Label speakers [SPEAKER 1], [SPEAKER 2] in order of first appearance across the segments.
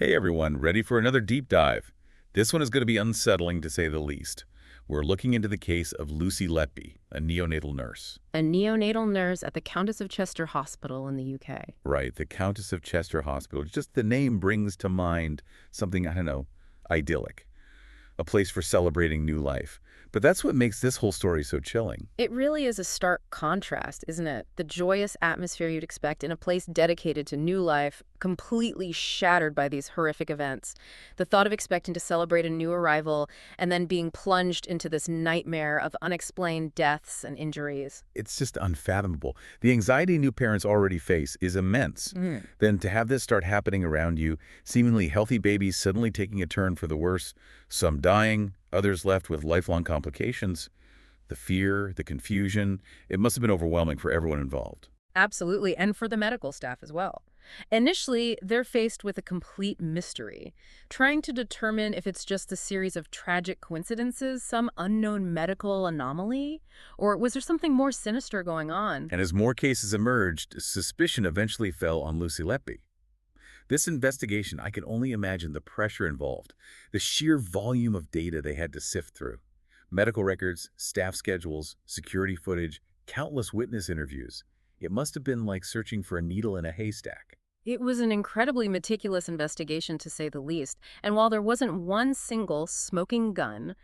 [SPEAKER 1] Hey everyone, ready for another deep dive? This one is going to be unsettling to say the least. We're looking into the case of Lucy Letby, a neonatal nurse.
[SPEAKER 2] A neonatal nurse at the Countess of Chester Hospital in the UK.
[SPEAKER 1] Right, the Countess of Chester Hospital. Just the name brings to mind something, I don't know, idyllic. A place for celebrating new life. But that's what makes this whole story so chilling.
[SPEAKER 2] It really is a stark contrast, isn't it? The joyous atmosphere you'd expect in a place dedicated to new life, completely shattered by these horrific events. The thought of expecting to celebrate a new arrival and then being plunged into this nightmare of unexplained deaths and injuries.
[SPEAKER 1] It's just unfathomable. The anxiety new parents already face is immense. Then to have this start happening around you, seemingly healthy babies suddenly taking a turn for the worse, some dying, others left with lifelong complications, the fear, the confusion, it must have been overwhelming for everyone involved.
[SPEAKER 2] Absolutely, and for the medical staff as well. Initially, they're faced with a complete mystery, trying to determine if it's just a series of tragic coincidences, some unknown medical anomaly, or was there something more sinister going on?
[SPEAKER 1] And as more cases emerged, suspicion eventually fell on Lucy Letby. This investigation, I can only imagine the pressure involved, the sheer volume of data they had to sift through. Medical records, staff schedules, security footage, countless witness interviews. It must have been like searching for a needle in a haystack.
[SPEAKER 2] It was an incredibly meticulous investigation, to say the least, and while there wasn't one single smoking gun,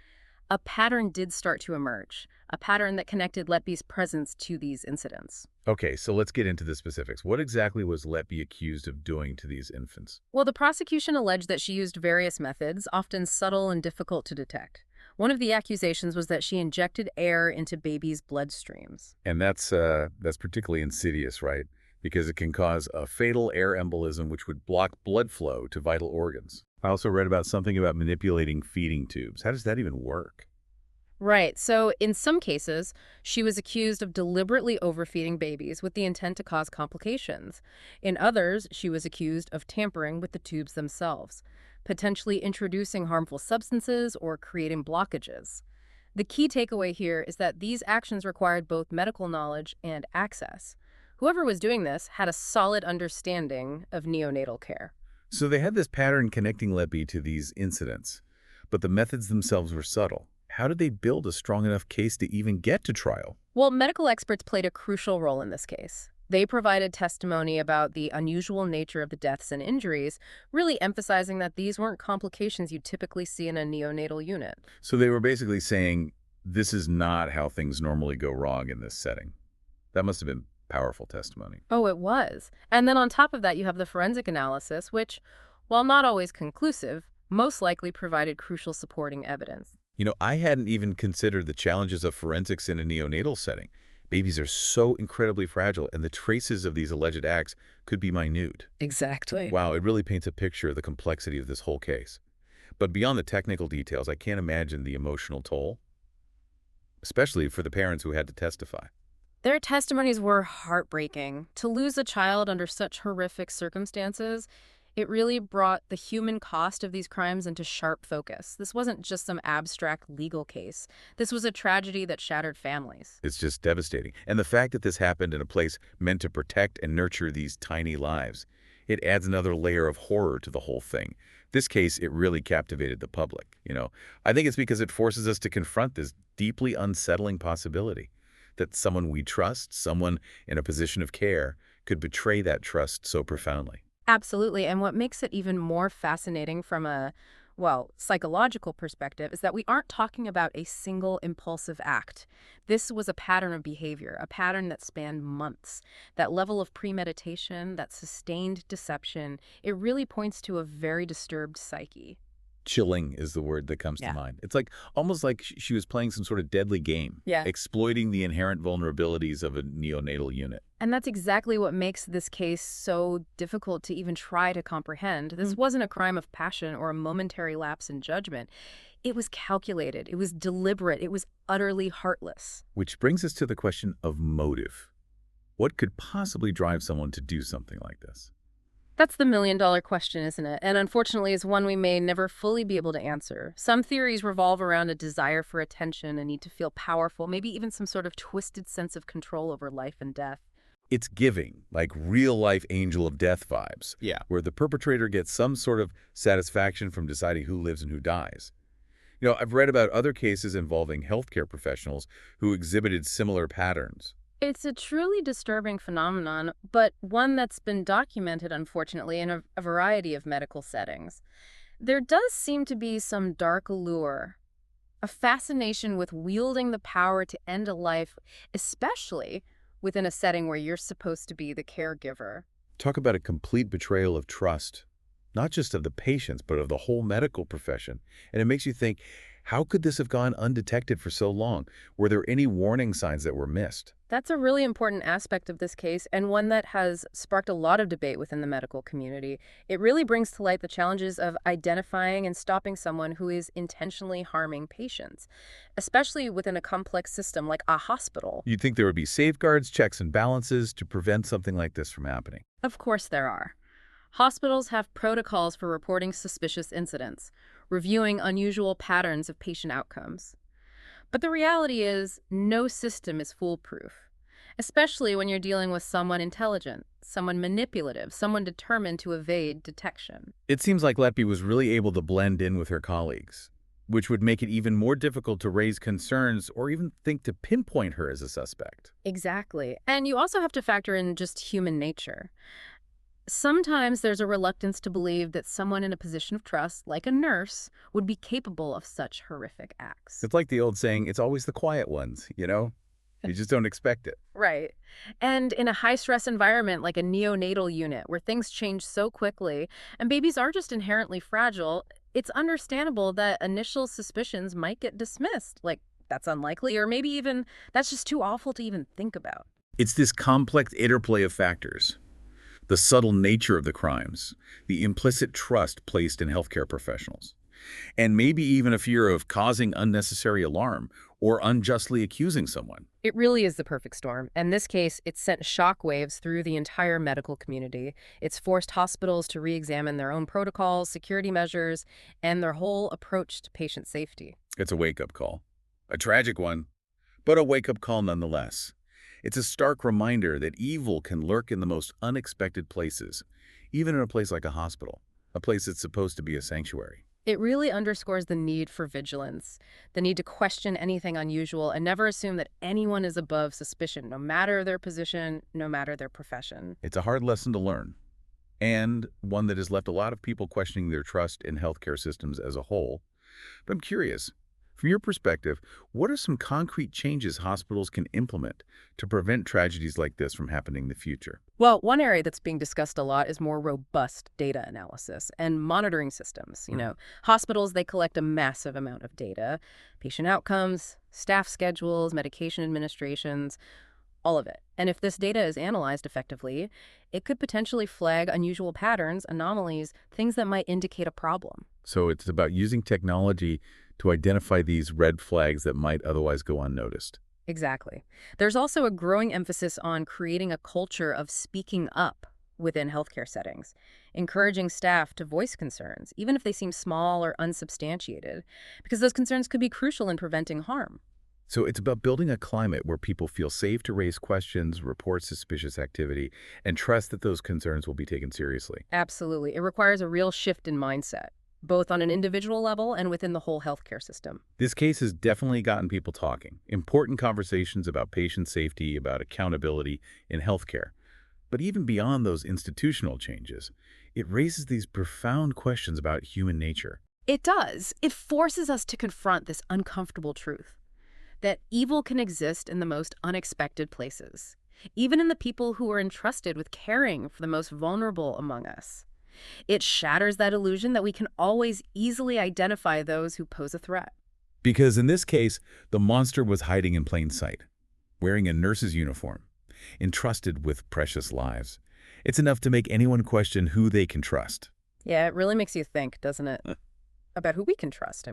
[SPEAKER 2] a pattern did start to emerge, a pattern that connected Letby's presence to these incidents.
[SPEAKER 1] Okay, so let's get into the specifics. What exactly was Letby accused of doing to these infants?
[SPEAKER 2] Well, the prosecution alleged that she used various methods, often subtle and difficult to detect. One of the accusations was that she injected air into babies' bloodstreams.
[SPEAKER 1] And that's particularly insidious, right? Because it can cause a fatal air embolism which would block blood flow to vital organs. I also read about something about manipulating feeding tubes. How does that even work?
[SPEAKER 2] Right, so in some cases, she was accused of deliberately overfeeding babies with the intent to cause complications. In others, she was accused of tampering with the tubes themselves, potentially introducing harmful substances or creating blockages. The key takeaway here is that these actions required both medical knowledge and access. Whoever was doing this had a solid understanding of neonatal care.
[SPEAKER 1] So they had this pattern connecting Letby to these incidents, but the methods themselves were subtle. How did they build a strong enough case to even get to trial?
[SPEAKER 2] Well, medical experts played a crucial role in this case. They provided testimony about the unusual nature of the deaths and injuries, really emphasizing that these weren't complications you typically see in a neonatal unit.
[SPEAKER 1] So they were basically saying, this is not how things normally go wrong in this setting. That must have been powerful testimony.
[SPEAKER 2] Oh, it was. And then on top of that, you have the forensic analysis, which, while not always conclusive, most likely provided crucial supporting evidence.
[SPEAKER 1] You know, I hadn't even considered the challenges of forensics in a neonatal setting. Babies are so incredibly fragile, and the traces of these alleged acts could be minute.
[SPEAKER 2] Exactly.
[SPEAKER 1] Wow, it really paints a picture of the complexity of this whole case. But beyond the technical details, I can't imagine the emotional toll, especially for the parents who had to testify.
[SPEAKER 2] Their testimonies were heartbreaking. To lose a child under such horrific circumstances, it really brought the human cost of these crimes into sharp focus. This wasn't just some abstract legal case. This was a tragedy that shattered families.
[SPEAKER 1] It's just devastating. And the fact that this happened in a place meant to protect and nurture these tiny lives, it adds another layer of horror to the whole thing. This case, it really captivated the public. I think it's because it forces us to confront this deeply unsettling possibility that someone we trust, someone in a position of care, could betray that trust so profoundly.
[SPEAKER 2] Absolutely. And what makes it even more fascinating from a, well, psychological perspective is that we aren't talking about a single impulsive act. This was a pattern of behavior, a pattern that spanned months. That level of premeditation, that sustained deception, it really points to a very disturbed psyche.
[SPEAKER 1] Chilling is the word that comes to
[SPEAKER 2] Yeah.
[SPEAKER 1] mind. It's like almost like she was playing some sort of deadly game,
[SPEAKER 2] Yeah.
[SPEAKER 1] exploiting the inherent vulnerabilities of a neonatal unit.
[SPEAKER 2] And that's exactly what makes this case so difficult to even try to comprehend. This wasn't a crime of passion or a momentary lapse in judgment. It was calculated, it was deliberate, it was utterly heartless.
[SPEAKER 1] Which brings us to the question of motive. What could possibly drive someone to do something like this?
[SPEAKER 2] That's the million-dollar question, isn't it? And unfortunately, is one we may never fully be able to answer. Some theories revolve around a desire for attention, a need to feel powerful, maybe even some sort of twisted sense of control over life and death.
[SPEAKER 1] It's giving, like real-life angel of death vibes,
[SPEAKER 3] Yeah.
[SPEAKER 1] where the perpetrator gets some sort of satisfaction from deciding who lives and who dies. I've read about other cases involving healthcare professionals who exhibited similar patterns.
[SPEAKER 2] It's a truly disturbing phenomenon, but one that's been documented, unfortunately, in a variety of medical settings. There does seem to be some dark allure, a fascination with wielding the power to end a life, especially within a setting where you're supposed to be the caregiver.
[SPEAKER 1] Talk about a complete betrayal of trust, not just of the patients, but of the whole medical profession. And it makes you think, how could this have gone undetected for so long? Were there any warning signs that were missed?
[SPEAKER 2] That's a really important aspect of this case, and one that has sparked a lot of debate within the medical community. It really brings to light the challenges of identifying and stopping someone who is intentionally harming patients, especially within a complex system like a hospital.
[SPEAKER 1] You'd think there would be safeguards, checks and balances to prevent something like this from happening.
[SPEAKER 2] Of course there are. Hospitals have protocols for reporting suspicious incidents, reviewing unusual patterns of patient outcomes. But the reality is, no system is foolproof, especially when you're dealing with someone intelligent, someone manipulative, someone determined to evade detection.
[SPEAKER 1] It seems like Letby was really able to blend in with her colleagues, which would make it even more difficult to raise concerns or even think to pinpoint her as a suspect.
[SPEAKER 2] Exactly. And you also have to factor in just human nature. Sometimes there's a reluctance to believe that someone in a position of trust, like a nurse, would be capable of such horrific acts.
[SPEAKER 1] It's like the old saying, it's always the quiet ones, you know? You just don't expect it.
[SPEAKER 2] Right. And in a high-stress environment like a neonatal unit where things change so quickly and babies are just inherently fragile, it's understandable that initial suspicions might get dismissed, like that's unlikely, or maybe even that's just too awful to even think about.
[SPEAKER 1] It's this complex interplay of factors. The subtle nature of the crimes, the implicit trust placed in healthcare professionals, and maybe even a fear of causing unnecessary alarm or unjustly accusing someone.
[SPEAKER 2] It really is the perfect storm. In this case, it's sent shockwaves through the entire medical community. It's forced hospitals to re-examine their own protocols, security measures, and their whole approach to patient safety.
[SPEAKER 1] It's a wake-up call. A tragic one, but a wake-up call nonetheless. It's a stark reminder that evil can lurk in the most unexpected places, even in a place like a hospital, a place that's supposed to be a sanctuary.
[SPEAKER 2] It really underscores the need for vigilance, the need to question anything unusual and never assume that anyone is above suspicion, no matter their position, no matter their profession.
[SPEAKER 1] It's a hard lesson to learn, and one that has left a lot of people questioning their trust in healthcare systems as a whole. But I'm curious, from your perspective, what are some concrete changes hospitals can implement to prevent tragedies like this from happening in the future?
[SPEAKER 2] Well, one area that's being discussed a lot is more robust data analysis and monitoring systems. Hospitals, they collect a massive amount of data, patient outcomes, staff schedules, medication administrations, all of it. And if this data is analyzed effectively, it could potentially flag unusual patterns, anomalies, things that might indicate a problem.
[SPEAKER 1] So it's about using technology to identify these red flags that might otherwise go unnoticed.
[SPEAKER 2] Exactly. There's also a growing emphasis on creating a culture of speaking up within healthcare settings, encouraging staff to voice concerns, even if they seem small or unsubstantiated, because those concerns could be crucial in preventing harm.
[SPEAKER 1] So it's about building a climate where people feel safe to raise questions, report suspicious activity, and trust that those concerns will be taken seriously.
[SPEAKER 2] Absolutely. It requires a real shift in mindset, both on an individual level and within the whole healthcare system.
[SPEAKER 1] This case has definitely gotten people talking. Important conversations about patient safety, about accountability in healthcare. But even beyond those institutional changes, it raises these profound questions about human nature.
[SPEAKER 2] It does. It forces us to confront this uncomfortable truth, that evil can exist in the most unexpected places, even in the people who are entrusted with caring for the most vulnerable among us. It shatters that illusion that we can always easily identify those who pose a threat.
[SPEAKER 1] Because in this case, the monster was hiding in plain sight, wearing a nurse's uniform, entrusted with precious lives. It's enough to make anyone question who they can trust.
[SPEAKER 2] Yeah, it really makes you think, doesn't it? About who we can trust,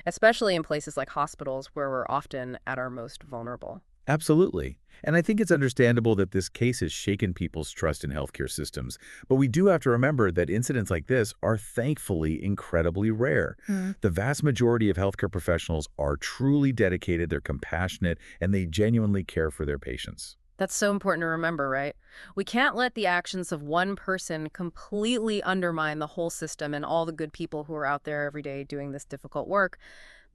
[SPEAKER 2] especially in places like hospitals where we're often at our most vulnerable.
[SPEAKER 1] Absolutely. And I think it's understandable that this case has shaken people's trust in healthcare systems. But we do have to remember that incidents like this are thankfully incredibly rare. The vast majority of healthcare professionals are truly dedicated, they're compassionate, and they genuinely care for their patients.
[SPEAKER 2] That's so important to remember, right? We can't let the actions of one person completely undermine the whole system and all the good people who are out there every day doing this difficult work.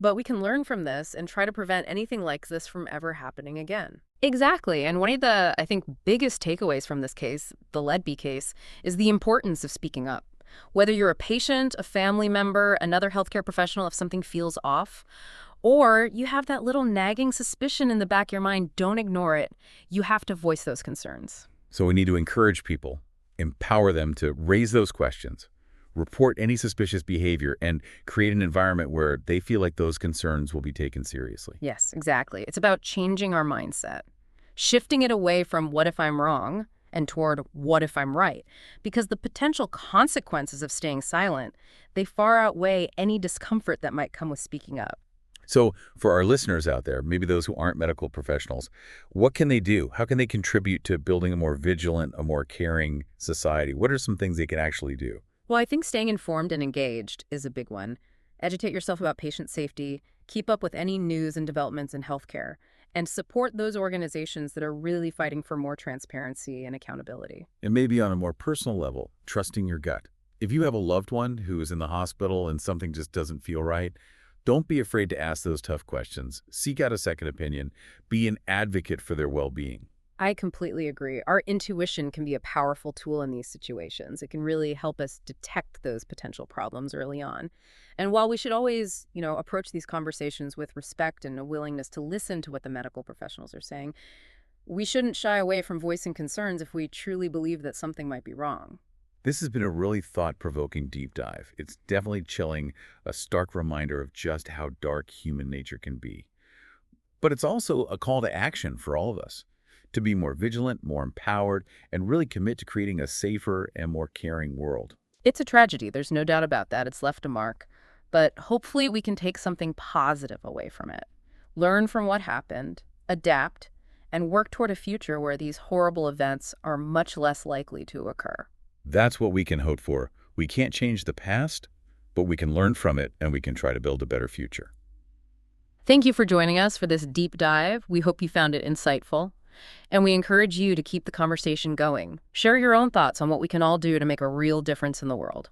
[SPEAKER 2] But we can learn from this and try to prevent anything like this from ever happening again. Exactly. And one of the, I think, biggest takeaways from this case, the Letby case, is the importance of speaking up. Whether you're a patient, a family member, another healthcare professional, if something feels off, or you have that little nagging suspicion in the back of your mind, don't ignore it. You have to voice those concerns.
[SPEAKER 1] So we need to encourage people, empower them to raise those questions, report any suspicious behavior, and create an environment where they feel like those concerns will be taken seriously.
[SPEAKER 2] Yes, exactly. It's about changing our mindset, shifting it away from what if I'm wrong and toward what if I'm right, because the potential consequences of staying silent, they far outweigh any discomfort that might come with speaking up.
[SPEAKER 1] So for our listeners out there, maybe those who aren't medical professionals, what can they do? How can they contribute to building a more vigilant, a more caring society? What are some things they can actually do?
[SPEAKER 2] Well, I think staying informed and engaged is a big one. Educate yourself about patient safety, keep up with any news and developments in healthcare, and support those organizations that are really fighting for more transparency and accountability.
[SPEAKER 1] And maybe on a more personal level, trusting your gut. If you have a loved one who is in the hospital and something just doesn't feel right, don't be afraid to ask those tough questions. Seek out a second opinion. Be an advocate for their well-being.
[SPEAKER 2] I completely agree. Our intuition can be a powerful tool in these situations. It can really help us detect those potential problems early on. And while we should always, approach these conversations with respect and a willingness to listen to what the medical professionals are saying, we shouldn't shy away from voicing concerns if we truly believe that something might be wrong.
[SPEAKER 1] This has been a really thought-provoking deep dive. It's definitely chilling, a stark reminder of just how dark human nature can be. But it's also a call to action for all of us, to be more vigilant, more empowered, and really commit to creating a safer and more caring world.
[SPEAKER 2] It's a tragedy. There's no doubt about that. It's left a mark. But hopefully we can take something positive away from it. Learn from what happened, adapt, and work toward a future where these horrible events are much less likely to occur.
[SPEAKER 1] That's what we can hope for. We can't change the past, but we can learn from it and we can try to build a better future.
[SPEAKER 2] Thank you for joining us for this deep dive. We hope you found it insightful. And we encourage you to keep the conversation going. Share your own thoughts on what we can all do to make a real difference in the world.